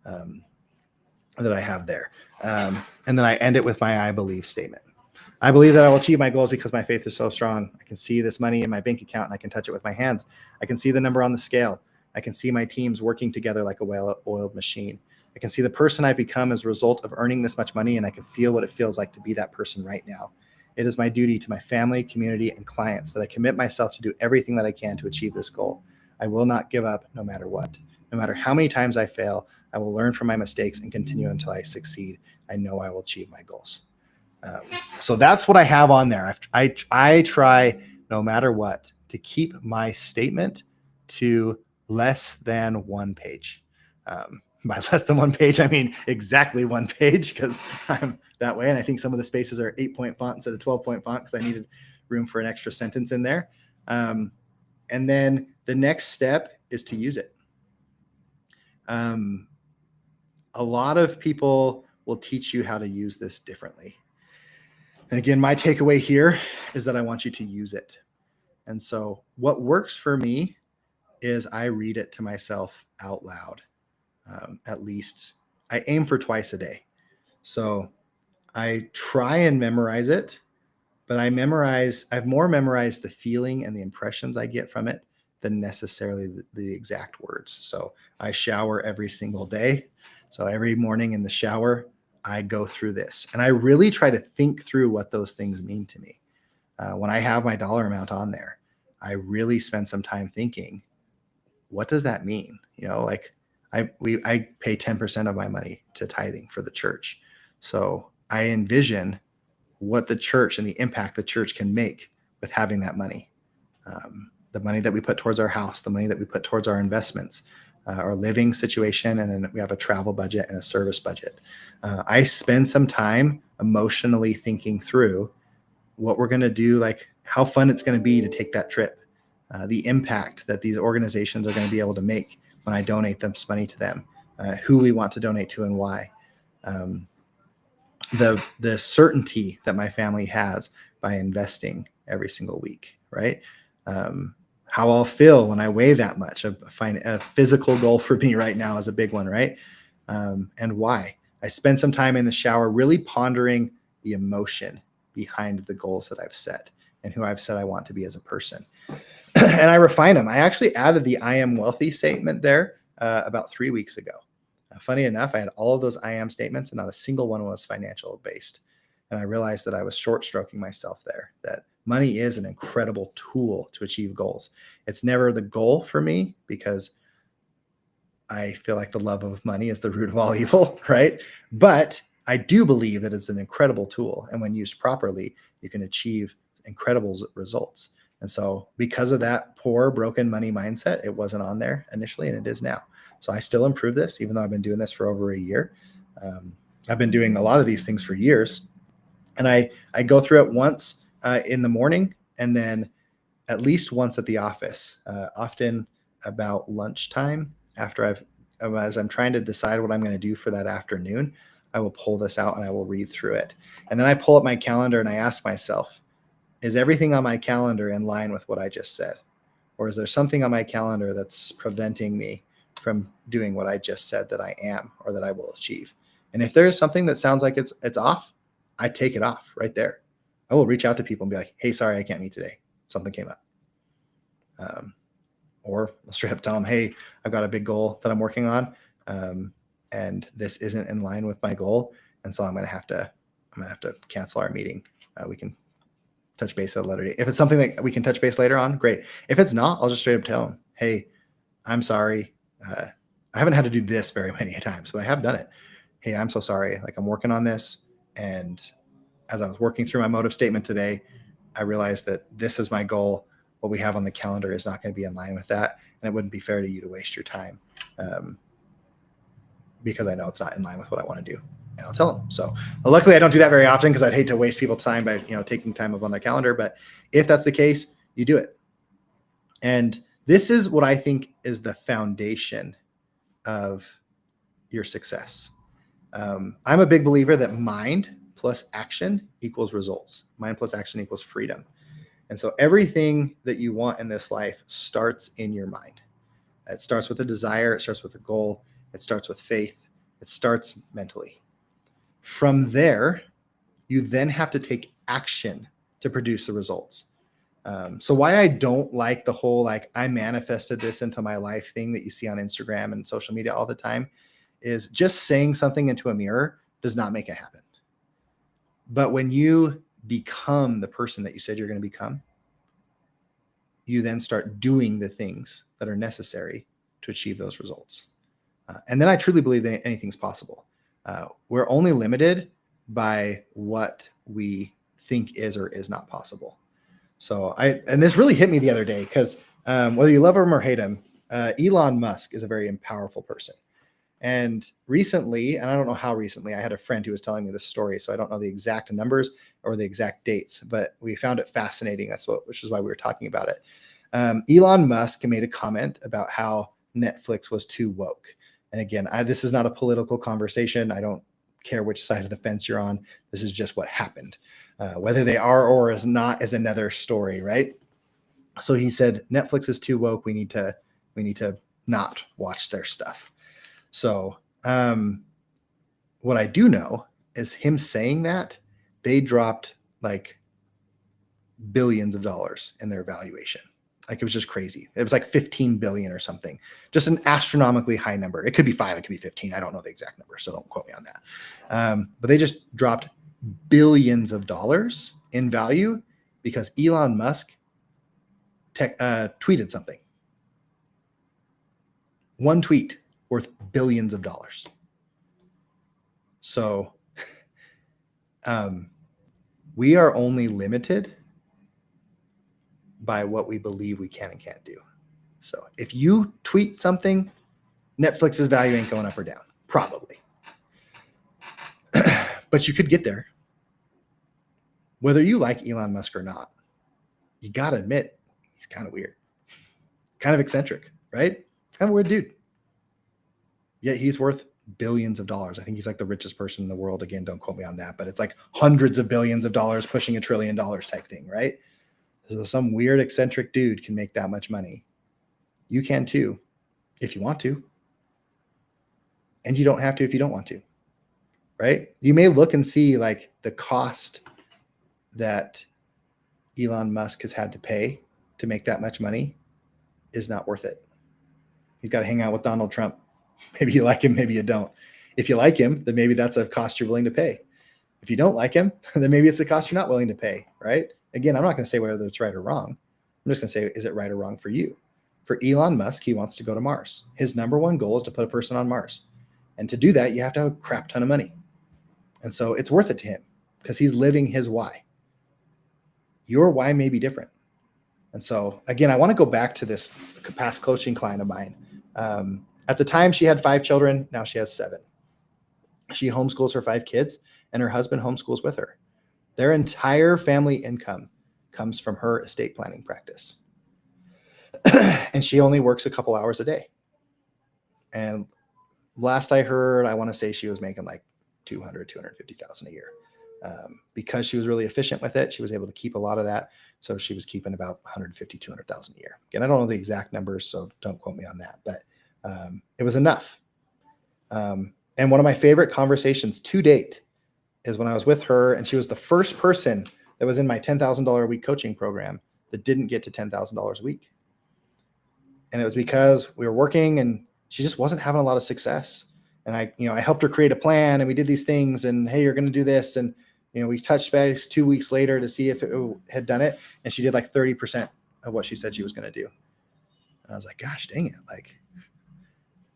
that I have there. And then I end it with my I believe statement. I believe that I will achieve my goals because my faith is so strong. I can see this money in my bank account and I can touch it with my hands. I can see the number on the scale. I can see my teams working together like a well-oiled machine. I can see the person I become as a result of earning this much money, and I can feel what it feels like to be that person right now. It is my duty to my family, community, and clients that I commit myself to do everything that I can to achieve this goal. I will not give up no matter what. No matter how many times I fail, I will learn from my mistakes and continue until I succeed. I know I will achieve my goals. So that's what I have on there. I try no matter what to keep my statement to less than one page. By less than one page, I mean exactly one page, because I'm that way. And I think some of the spaces are 8-point font instead of 12-point font because I needed room for an extra sentence in there. And then the next step is to use it. A lot of people will teach you how to use this differently. And again, my takeaway here is that I want you to use it. And so what works for me is I read it to myself out loud. At least I aim for twice a day. So I try and memorize it, but I've more memorized the feeling and the impressions I get from it than necessarily the exact words. So I shower every single day. So every morning in the shower, I go through this and I really try to think through what those things mean to me. When I have my dollar amount on there, I really spend some time thinking, what does that mean? Like I pay 10% of my money to tithing for the church. So I envision what the church and the impact the church can make with having that money. The money that we put towards our house, the money that we put towards our investments, our living situation, and then we have a travel budget and a service budget. I spend some time emotionally thinking through what we're going to do, like how fun it's going to be to take that trip, the impact that these organizations are going to be able to make when I donate this money to them, who we want to donate to and why. The certainty that my family has by investing every single week, right? How I'll feel when I weigh that much. A physical goal for me right now is a big one, right? And why. I spend some time in the shower really pondering the emotion behind the goals that I've set and who I've said I want to be as a person. And I refine them. I actually added the I am wealthy statement there about 3 weeks ago. Funny enough, I had all of those I am statements and not a single one was financial based. And I realized that I was short stroking myself there, that money is an incredible tool to achieve goals. It's never the goal for me because I feel like the love of money is the root of all evil, right? But I do believe that it's an incredible tool. And when used properly, you can achieve incredible results. And so because of that poor, broken money mindset, it wasn't on there initially, and it is now. So I still improve this, even though I've been doing this for over a year. I've been doing a lot of these things for years. And I go through it once in the morning and then at least once at the office, often about lunchtime as I'm trying to decide what I'm going to do for that afternoon. I will pull this out and I will read through it. And then I pull up my calendar and I ask myself, is everything on my calendar in line with what I just said? Or is there something on my calendar that's preventing me from doing what I just said that I am or that I will achieve? And if there is something that sounds like it's off, I take it off right there. I will reach out to people and be like, hey, sorry, I can't meet today. Something came up. Or I'll straight up tell them, hey, I've got a big goal that I'm working on. And this isn't in line with my goal. And so I'm going to have to cancel our meeting. We can touch base at a later date. If it's something that we can touch base later on, great. If it's not, I'll just straight up tell them, hey, I'm sorry. I haven't had to do this very many times, but I have done it. Hey, I'm so sorry. Like I'm working on this. And as I was working through my motive statement today, I realized that this is my goal. What we have on the calendar is not going to be in line with that. And it wouldn't be fair to you to waste your time because I know it's not in line with what I want to do. And I'll tell them. So luckily I don't do that very often because I'd hate to waste people's time by, taking time up on their calendar. But if that's the case, you do it. And this is what I think is the foundation of your success. I'm a big believer that mind plus action equals results. Mind plus action equals freedom. And so everything that you want in this life starts in your mind. It starts with a desire. It starts with a goal. It starts with faith. It starts mentally. From there, you then have to take action to produce the results. So why I don't like the whole, I manifested this into my life thing that you see on Instagram and social media all the time is just saying something into a mirror does not make it happen. But when you become the person that you said you're going to become, you then start doing the things that are necessary to achieve those results. And then I truly believe that anything's possible. We're only limited by what we think is or is not possible. So and this really hit me the other day because whether you love him or hate him, Elon Musk is a very powerful person. And recently, and I don't know how recently, I had a friend who was telling me this story, so I don't know the exact numbers or the exact dates, but we found it fascinating. Which is why we were talking about it. Elon Musk made a comment about how Netflix was too woke. And again, this is not a political conversation. I don't care which side of the fence you're on. This is just what happened. Whether they are or is not is another story, right? So he said Netflix is too woke. We need to not watch their stuff. So what I do know is him saying that they dropped like billions of dollars in their valuation. Like it was just crazy. It was like 15 billion or something, just an astronomically high number. It could be 5, it could be 15. I don't know the exact number, so don't quote me on that. But they just dropped billions of dollars in value because Elon Musk tweeted something. One tweet worth billions of dollars. So we are only limited by what we believe we can and can't do. So if you tweet something, Netflix's value ain't going up or down, probably. But you could get there. Whether you like Elon Musk or not, you got to admit, he's kind of weird, kind of eccentric, right? Kind of a weird dude. Yet he's worth billions of dollars. I think he's like the richest person in the world. Again, don't quote me on that, but it's like hundreds of billions of dollars pushing $1 trillion type thing, right? So some weird eccentric dude can make that much money. You can too, if you want to. And you don't have to if you don't want to, right? You may look and see like the cost that Elon Musk has had to pay to make that much money is not worth it. He's got to hang out with Donald Trump. Maybe you like him, maybe you don't. If you like him, then maybe that's a cost you're willing to pay. If you don't like him, then maybe it's a cost you're not willing to pay, right? Again, I'm not going to say whether it's right or wrong. I'm just going to say, is it right or wrong for you? For Elon Musk, he wants to go to Mars. His number one goal is to put a person on Mars. And to do that, you have to have a crap ton of money. And so it's worth it to him because he's living his why. Your why may be different. And so, again, I want to go back to this past coaching client of mine. At the time, she had 5 children. Now she has 7. She homeschools her 5 kids, and her husband homeschools with her. Their entire family income comes from her estate planning practice. And she only works a couple hours a day. And last I heard, I want to say she was making like $250,000 a year. Because she was really efficient with it, she was able to keep a lot of that. So she was keeping about $150,000-$200,000 a year. Again, I don't know the exact numbers, so don't quote me on that, but it was enough. And one of my favorite conversations to date is when I was with her, and she was the first person that was in my $10,000 a week coaching program that didn't get to $10,000 a week. And it was because we were working and she just wasn't having a lot of success. And I helped her create a plan, and we did these things, and hey, you're going to do this. And, we touched base 2 weeks later to see if it had done it. And she did like 30% of what she said she was going to do. And I was like, gosh, dang it. Like,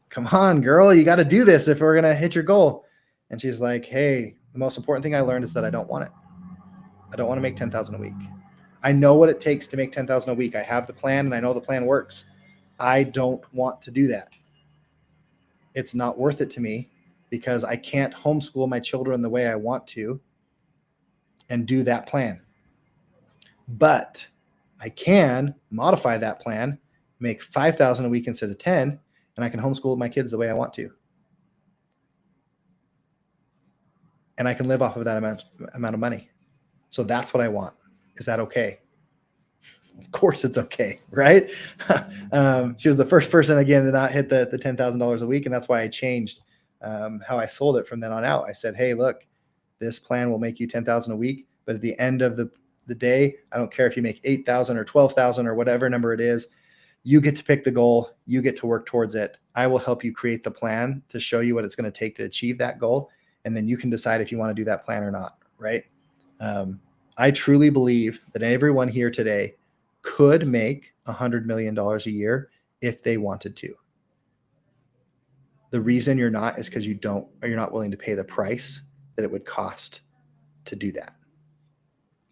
come on, girl, you got to do this if we're going to hit your goal. And she's like, hey, the most important thing I learned is that I don't want it. I don't want to make $10,000 a week. I know what it takes to make $10,000 a week. I have the plan and I know the plan works. I don't want to do that. It's not worth it to me because I can't homeschool my children the way I want to and do that plan. But I can modify that plan, make $5,000 a week instead of 10, and I can homeschool my kids the way I want to. And I can live off of that amount of money. So that's what I want. Is that okay? Of course it's okay, right? She was the first person, again, to not hit the $10,000 a week, and that's why I changed how I sold it from then on out. I said, hey, look, this plan will make you $10,000 a week, but at the end of the day, I don't care if you make $8,000 or $12,000 or whatever number it is, you get to pick the goal, you get to work towards it. I will help you create the plan to show you what it's going to take to achieve that goal, and then you can decide if you want to do that plan or not, right? I truly believe that everyone here today could make $100 million a year if they wanted to. The reason you're not is because you're not willing to pay the price that it would cost to do that.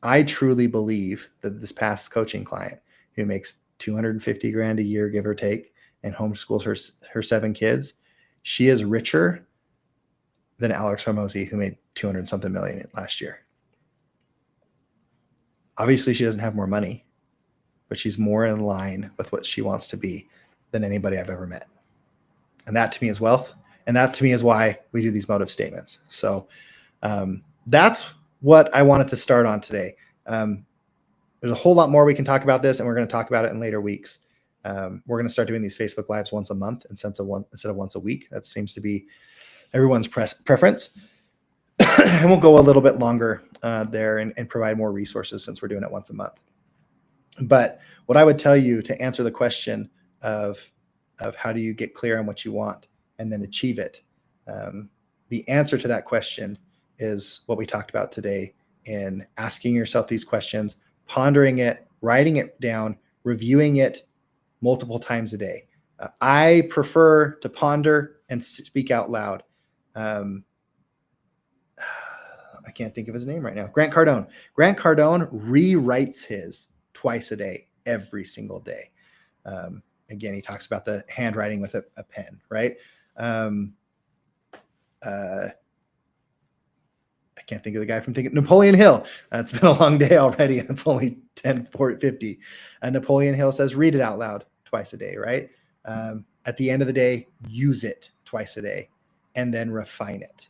I truly believe that this past coaching client who makes 250 grand a year, give or take, and homeschools her 7 kids, she is richer than Alex Hormozi, who made 200 something million last year. Obviously, she doesn't have more money, but she's more in line with what she wants to be than anybody I've ever met. And that to me is wealth. And that to me is why we do these motive statements. So that's what I wanted to start on today. There's a whole lot more we can talk about this, and we're going to talk about it in later weeks. We're going to start doing these Facebook Lives once a month instead of once a week. That seems to be everyone's preference. And we'll go a little bit longer there and provide more resources since we're doing it once a month. But what I would tell you to answer the question of how do you get clear on what you want and then achieve it, the answer to that question is what we talked about today in asking yourself these questions, pondering it, writing it down, reviewing it multiple times a day. I prefer to ponder and speak out loud. I can't think of his name right now. Grant Cardone. Grant Cardone rewrites his twice a day, every single day. Again, he talks about the handwriting with a pen, right? I can't think of the guy from Napoleon Hill. It's been a long day already, and it's only 10:50. And Napoleon Hill says, read it out loud twice a day, right? At the end of the day, use it twice a day, and then refine it.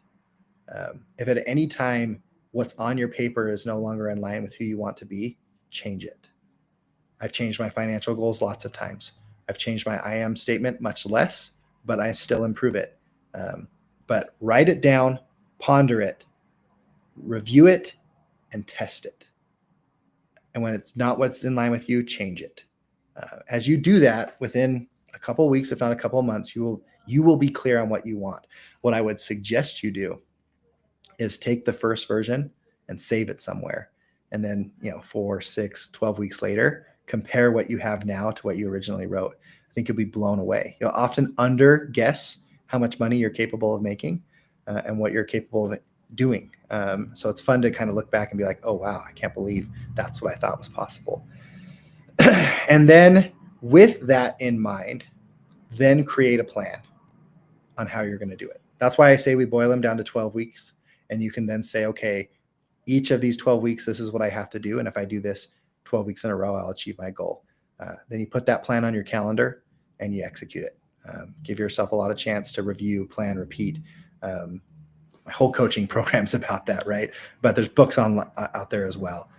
If at any time what's on your paper is no longer in line with who you want to be, change it. I've changed my financial goals lots of times. I've changed my I am statement much less, but I still improve it. But write it down, ponder it, review it, and test it. And when it's not what's in line with you, change it. As you do that, within a couple of weeks, if not a couple of months, you will be clear on what you want. What I would suggest you do is take the first version and save it somewhere. And then, 4, 6, 12 weeks later, compare what you have now to what you originally wrote. I think you'll be blown away. You'll often under guess how much money you're capable of making and what you're capable of doing. So it's fun to kind of look back and be like, oh, wow, I can't believe that's what I thought was possible. And then with that in mind, then create a plan on how you're going to do it. That's why I say we boil them down to 12 weeks. And you can then say, okay, each of these 12 weeks, this is what I have to do. And if I do this 12 weeks in a row, I'll achieve my goal. Then you put that plan on your calendar and you execute it. Give yourself a lot of chance to review, plan, repeat. My whole coaching program's about that, right? But there's books out there as well.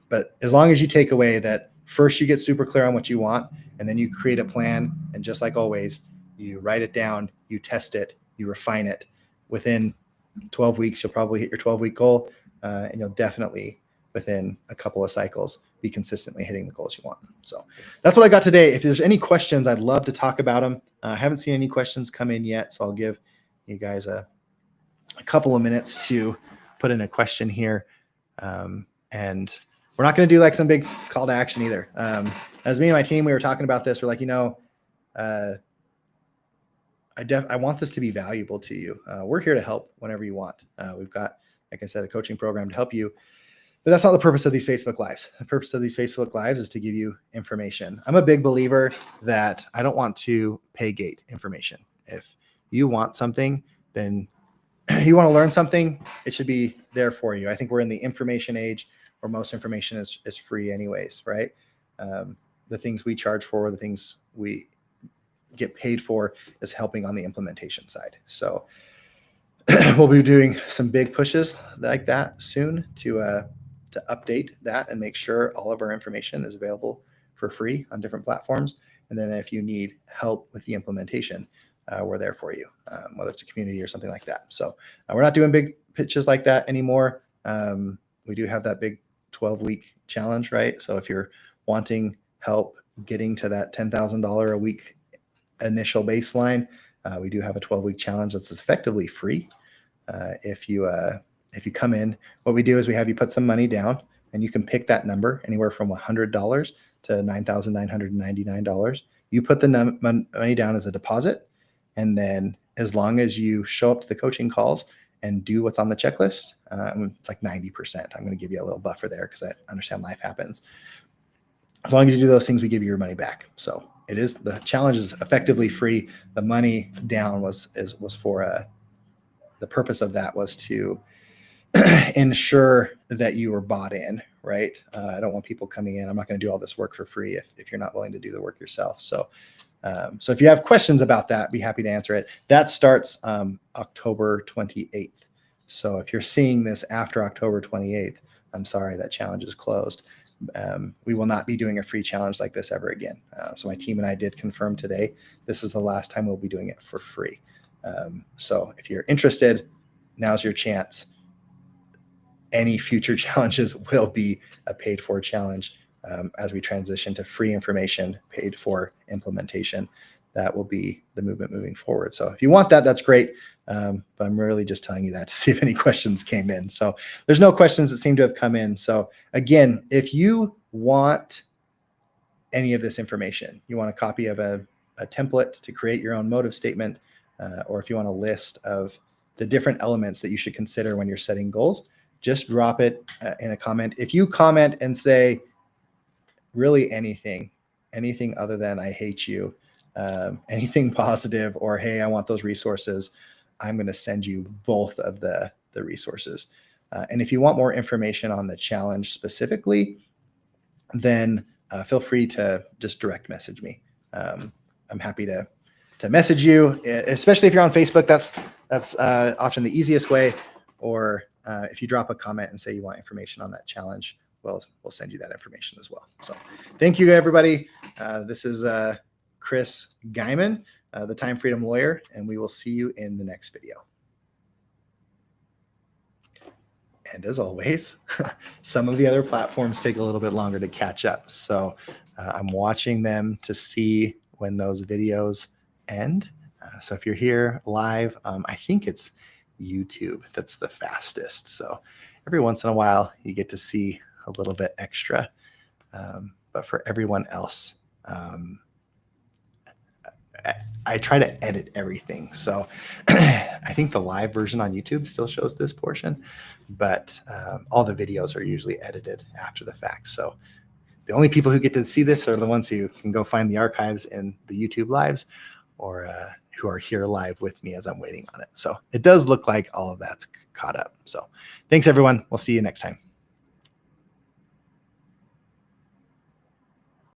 But as long as you take away that first you get super clear on what you want, and then you create a plan, and just like always, you write it down, you test it, you refine it. Within 12 weeks, you'll probably hit your 12-week goal, and you'll definitely, within a couple of cycles, be consistently hitting the goals you want. So that's what I got today. If there's any questions, I'd love to talk about them. I haven't seen any questions come in yet, so I'll give you guys a couple of minutes to put in a question here. And we're not going to do like some big call to action either. As me and my team, we were talking about this. We're like, I want this to be valuable to you. We're here to help whenever you want. We've got, like I said, a coaching program to help you, but that's not the purpose of these Facebook Lives. The purpose of these Facebook Lives is to give you information. I'm a big believer that I don't want to pay gate information. If you want something, then you want to learn something, it should be there for you. I think we're in the information age where most information is free anyways, right? The things we charge for, the things we get paid for is helping on the implementation side. So we'll be doing some big pushes like that soon to update that and make sure all of our information is available for free on different platforms. And then if you need help with the implementation, we're there for you, whether it's a community or something like that. So we're not doing big pitches like that anymore. We do have that big 12-week challenge, right? So if you're wanting help getting to that $10,000 a week initial baseline, we do have a 12-week challenge that's effectively free. If you come in, what we do is we have you put some money down and you can pick that number anywhere from $100 to $9,999. You put the money down as a deposit, and then as long as you show up to the coaching calls and do what's on the checklist, it's like 90%. I'm going to give you a little buffer there because I understand life happens. As long as you do those things, we give you your money back. So the challenge is effectively free. The money down was for the purpose of that was to ensure that you were bought in, right? I don't want people coming in. I'm not going to do all this work for free if you're not willing to do the work yourself. So if you have questions about that, be happy to answer it. That starts October 28th. So if you're seeing this after October 28th, I'm sorry, that challenge is closed. We will not be doing a free challenge like this ever again. So my team and I did confirm today, this is the last time we'll be doing it for free. So if you're interested, now's your chance. Any future challenges will be a paid for challenge as we transition to free information, paid for implementation. That will be the movement moving forward. So if you want that, that's great. But I'm really just telling you that to see if any questions came in. So there's no questions that seem to have come in. So again, if you want any of this information, you want a copy of a template to create your own motive statement, or if you want a list of the different elements that you should consider when you're setting goals, just drop it in a comment. If you comment and say really anything other than I hate you, anything positive, or hey, I want those resources, I'm going to send you both of the resources. And if you want more information on the challenge specifically, then feel free to just direct message me. I'm happy to message you, especially if you're on Facebook. That's often the easiest way. Or if you drop a comment and say you want information on that challenge, we'll send you that information as well. So thank you, everybody. This is Chris Guyman, the Time Freedom Lawyer, and we will see you in the next video. And as always, some of the other platforms take a little bit longer to catch up. So I'm watching them to see when those videos end. So if you're here live, I think it's YouTube that's the fastest. So every once in a while, you get to see a little bit extra. But for everyone else, I try to edit everything. So I think the live version on YouTube still shows this portion, but all the videos are usually edited after the fact. So the only people who get to see this are the ones who can go find the archives in the YouTube lives, or who are here live with me as I'm waiting on it. So it does look like all of that's caught up. So thanks, everyone. We'll see you next time.